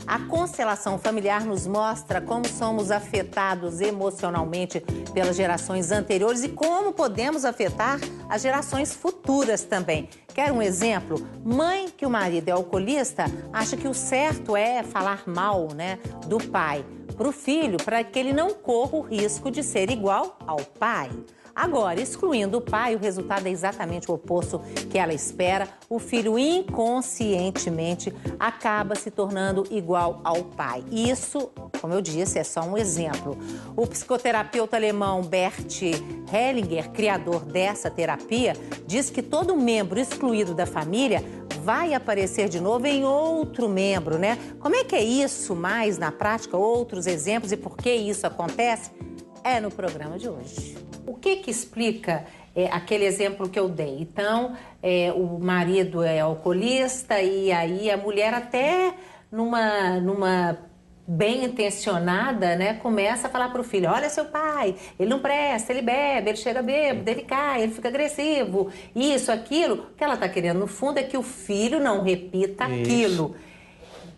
A constelação familiar nos mostra como somos afetados emocionalmente pelas gerações anteriores e como podemos afetar as gerações futuras também. Quer um exemplo? Mãe que o marido é alcoolista acha que o certo é falar mal, do pai para o filho, para que ele não corra o risco de ser igual ao pai. Agora, excluindo o pai, o resultado é exatamente o oposto que ela espera. O filho inconscientemente acaba se tornando igual ao pai. Isso, como eu disse, é só um exemplo. O psicoterapeuta alemão Bert Hellinger, criador dessa terapia, diz que todo membro excluído da família vai aparecer de novo em outro membro, Como é que é isso mais na prática? Outros exemplos e por que isso acontece? É no programa de hoje. O que explica aquele exemplo que eu dei? Então, o marido é alcoolista e aí a mulher até numa bem intencionada, começa a falar para o filho, olha seu pai, ele não presta, ele bebe, ele chega bêbado, ele cai, ele fica agressivo, isso, aquilo. O que ela está querendo no fundo é que o filho não repita aquilo.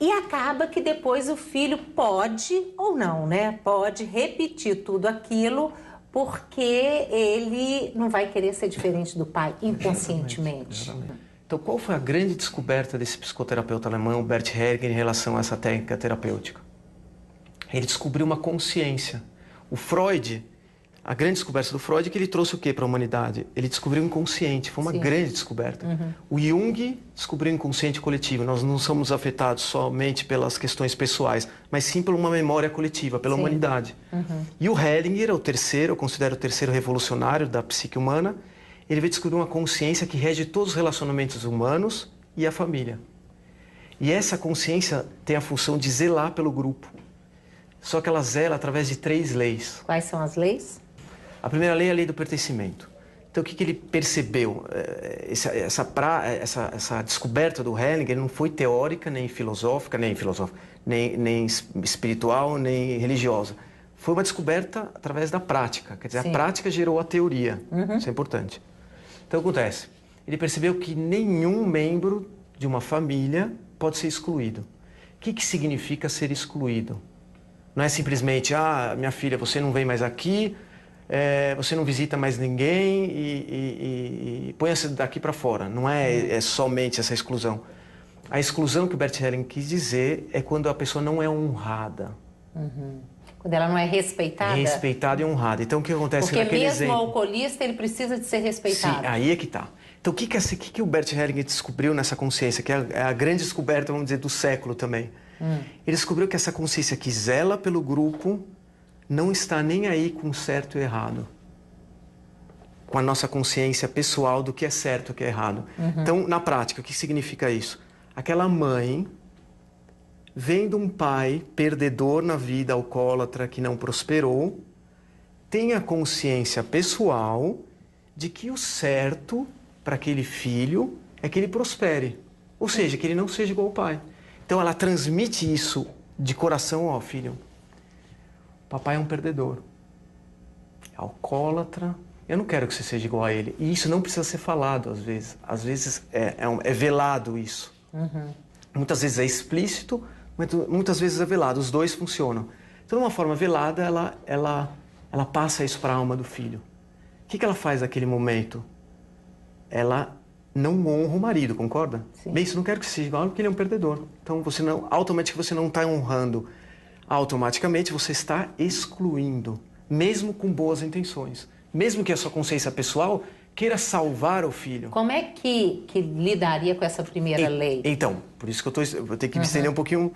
E acaba que depois o filho pode ou não, pode repetir tudo aquilo porque ele não vai querer ser diferente do pai inconscientemente. Exatamente. Então, qual foi a grande descoberta desse psicoterapeuta alemão, Bert Hellinger, em relação a essa técnica terapêutica? Ele descobriu uma consciência. O Freud, a grande descoberta do Freud é que ele trouxe o quê para a humanidade? Ele descobriu o inconsciente, foi uma grande descoberta. O Jung descobriu o inconsciente coletivo. Nós não somos afetados somente pelas questões pessoais, mas sim por uma memória coletiva, pela humanidade. E o Hellinger, eu considero o terceiro revolucionário da psique humana, ele veio descobrir uma consciência que rege todos os relacionamentos humanos e a família. E essa consciência tem a função de zelar pelo grupo. Só que ela zela através de 3 leis. Quais são as leis? A primeira lei é a lei do pertencimento. Então, o que ele percebeu? Essa descoberta do Hellinger não foi teórica, nem filosófica, nem espiritual, nem religiosa. Foi uma descoberta através da prática. Quer dizer, a prática gerou a teoria. Isso é importante. Então, o que acontece? Ele percebeu que nenhum membro de uma família pode ser excluído. O que significa ser excluído? Não é simplesmente, minha filha, você não vem mais aqui, você não visita mais ninguém e põe-se daqui para fora. Não é somente essa exclusão. A exclusão que o Bert Hellinger quis dizer é quando a pessoa não é honrada. Quando ela não é respeitada? Respeitada e honrada. Então, o que acontece naquele exemplo? Porque mesmo o alcoolista, ele precisa de ser respeitado. Sim, aí é que está. Então, o que o Bert Hellinger descobriu nessa consciência, que é a grande descoberta, vamos dizer, do século também? Ele descobriu que essa consciência que zela pelo grupo não está nem aí com certo e errado. Com a nossa consciência pessoal do que é certo e o que é errado. Então, na prática, o que significa isso? Aquela mãe, vendo um pai perdedor na vida, alcoólatra, que não prosperou, tem a consciência pessoal de que o certo para aquele filho é que ele prospere. Ou seja, que ele não seja igual ao pai. Então, ela transmite isso de coração, filho. Papai é um perdedor. É alcoólatra. Eu não quero que você seja igual a ele. E isso não precisa ser falado, às vezes. Às vezes é velado isso. Muitas vezes é explícito, muitas vezes é velado. Os dois funcionam. Então, de uma forma velada, ela passa isso para a alma do filho. O que ela faz naquele momento? Ela não honra o marido, concorda? Sim. Bem, isso não quero que seja igual porque ele é um perdedor. Então, automaticamente você não está honrando. Automaticamente você está excluindo, mesmo com boas intenções. Mesmo que a sua consciência pessoal queira salvar o filho. Como é que lidaria com essa primeira lei? Então, por isso que eu vou ter que me estender um pouquinho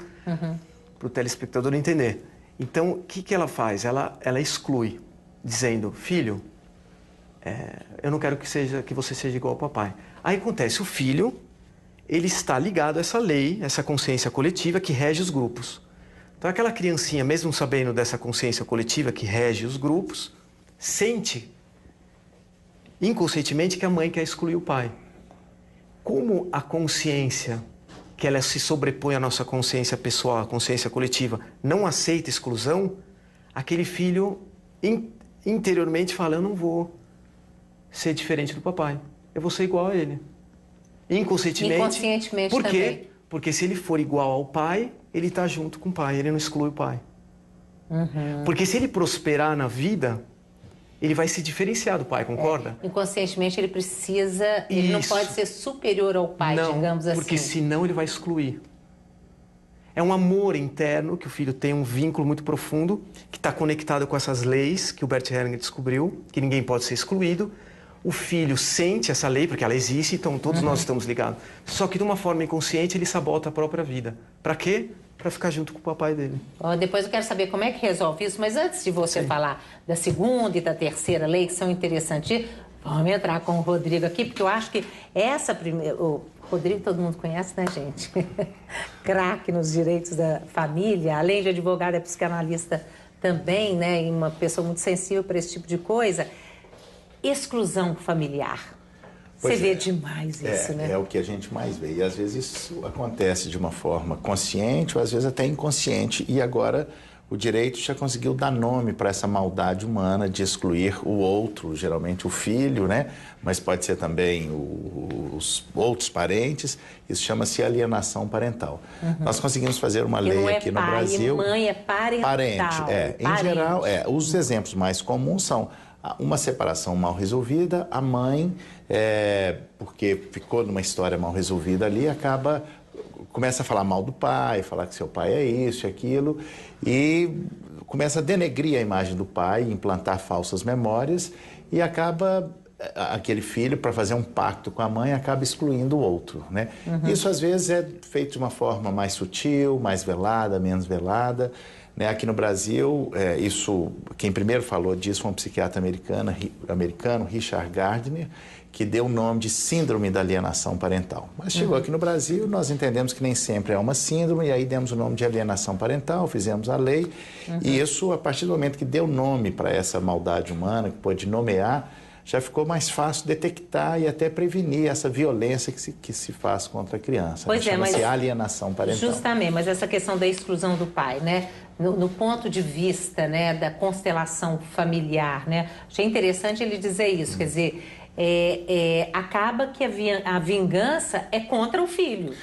para o telespectador entender. Então, o que ela faz? Ela exclui, dizendo, filho, eu não quero que você seja igual ao papai. Aí acontece, o filho, ele está ligado a essa lei, essa consciência coletiva que rege os grupos. Então, aquela criancinha, mesmo sabendo dessa consciência coletiva que rege os grupos, sente inconscientemente que a mãe quer excluir o pai. Como a consciência, que ela se sobrepõe à nossa consciência pessoal, à consciência coletiva, não aceita exclusão, aquele filho interiormente fala, eu não vou ser diferente do papai. Eu vou ser igual a ele. Inconscientemente. Inconscientemente por quê? também. Porque se ele for igual ao pai, ele está junto com o pai, ele não exclui o pai. Porque se ele prosperar na vida, ele vai se diferenciar do pai, concorda? Inconscientemente ele precisa, ele não pode ser superior ao pai, digamos assim. Porque senão ele vai excluir. É um amor interno que o filho tem, um vínculo muito profundo, que está conectado com essas leis que o Bert Hellinger descobriu, que ninguém pode ser excluído. O filho sente essa lei, porque ela existe, então todos nós estamos ligados. Só que de uma forma inconsciente ele sabota a própria vida. Para quê? Para ficar junto com o papai dele. Depois eu quero saber como é que resolve isso, mas antes de você falar da segunda e da terceira lei, que são interessantes, vamos entrar com o Rodrigo aqui, porque eu acho que essa primeira... O Rodrigo todo mundo conhece, né, gente? Craque nos direitos da família, além de advogado, é psicanalista também, né? E uma pessoa muito sensível para esse tipo de coisa. Exclusão familiar. Você vê demais isso, né? É o que a gente mais vê. E às vezes isso acontece de uma forma consciente ou às vezes até inconsciente. E agora o direito já conseguiu dar nome para essa maldade humana de excluir o outro, geralmente o filho, né? Mas pode ser também os outros parentes. Isso chama-se alienação parental. Nós conseguimos fazer uma lei aqui no Brasil. Mãe é parental. Parente, Em geral, os exemplos mais comuns são uma separação mal resolvida, a mãe, porque ficou numa história mal resolvida ali, começa a falar mal do pai, falar que seu pai é isso e aquilo, e começa a denegrir a imagem do pai, implantar falsas memórias, e acaba aquele filho, para fazer um pacto com a mãe, acaba excluindo o outro, né? Isso às vezes é feito de uma forma mais sutil, mais velada, menos velada. Aqui no Brasil, quem primeiro falou disso foi um psiquiatra americano, Richard Gardner, que deu o nome de síndrome da alienação parental. Mas chegou aqui no Brasil, nós entendemos que nem sempre é uma síndrome, e aí demos o nome de alienação parental, fizemos a lei, e isso, a partir do momento que deu nome para essa maldade humana, que pôde nomear, já ficou mais fácil detectar e até prevenir essa violência que se faz contra a criança. Pois é, mas alienação parental. Justamente, mas essa questão da exclusão do pai, né? No ponto de vista, né, da constelação familiar, né? Achei interessante ele dizer isso, quer dizer, acaba que a vingança é contra o filho.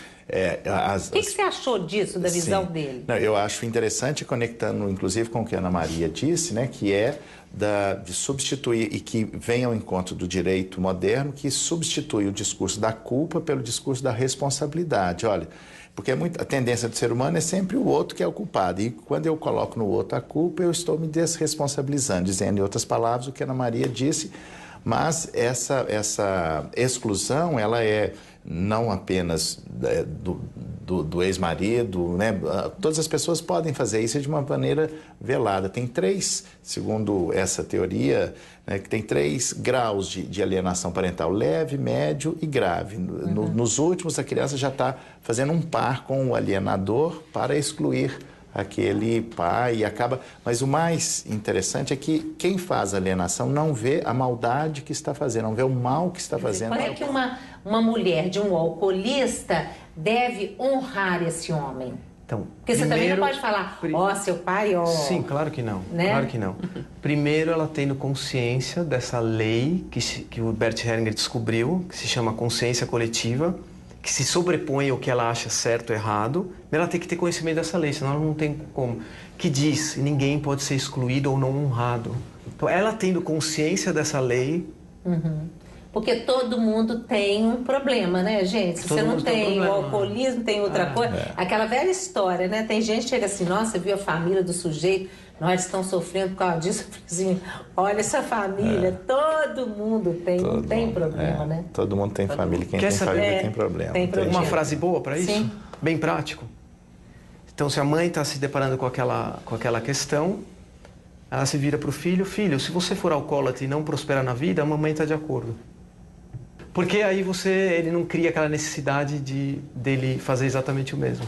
O que você achou disso, da visão dele? Não, eu acho interessante, conectando inclusive com o que a Ana Maria disse, né, que de substituir, e que vem ao encontro do direito moderno, que substitui o discurso da culpa pelo discurso da responsabilidade. Olha, porque a tendência do ser humano é sempre o outro que é o culpado. E quando eu coloco no outro a culpa, eu estou me desresponsabilizando, dizendo, em outras palavras, o que a Ana Maria disse. Mas essa exclusão, ela é não apenas do ex-marido, né? Todas as pessoas podem fazer isso de uma maneira velada. Tem segundo essa teoria, né, que tem 3 graus de alienação parental: leve, médio e grave. Nos últimos, a criança já está fazendo um par com o alienador para excluir aquele pai e acaba... Mas o mais interessante é que quem faz a alienação não vê a maldade que está fazendo, não vê o mal que está fazendo. Quando é que uma mulher de um alcoolista deve honrar esse homem? Então, porque você também não pode falar, seu pai, Sim, claro que não, né? Claro que não. Primeiro, ela tendo consciência dessa lei que o Bert Hellinger descobriu, que se chama consciência coletiva, que se sobrepõe ao que ela acha certo ou errado, ela tem que ter conhecimento dessa lei, senão ela não tem como. Que diz, ninguém pode ser excluído ou não honrado. Então, ela tendo consciência dessa lei... Porque todo mundo tem um problema, né, gente? Se você não tem o alcoolismo, tem outra coisa. Aquela velha história, né? Tem gente que chega assim, nossa, viu a família do sujeito, nós estamos sofrendo por causa disso. Assim, olha essa família, todo mundo tem problema, né? Todo mundo tem família, quem tem família tem problema. Uma frase boa para isso? Sim. Bem prático. Então, se a mãe está se deparando com aquela questão, ela se vira para o filho, se você for alcoólatra e não prosperar na vida, a mamãe está de acordo. Porque aí ele não cria aquela necessidade dele fazer exatamente o mesmo.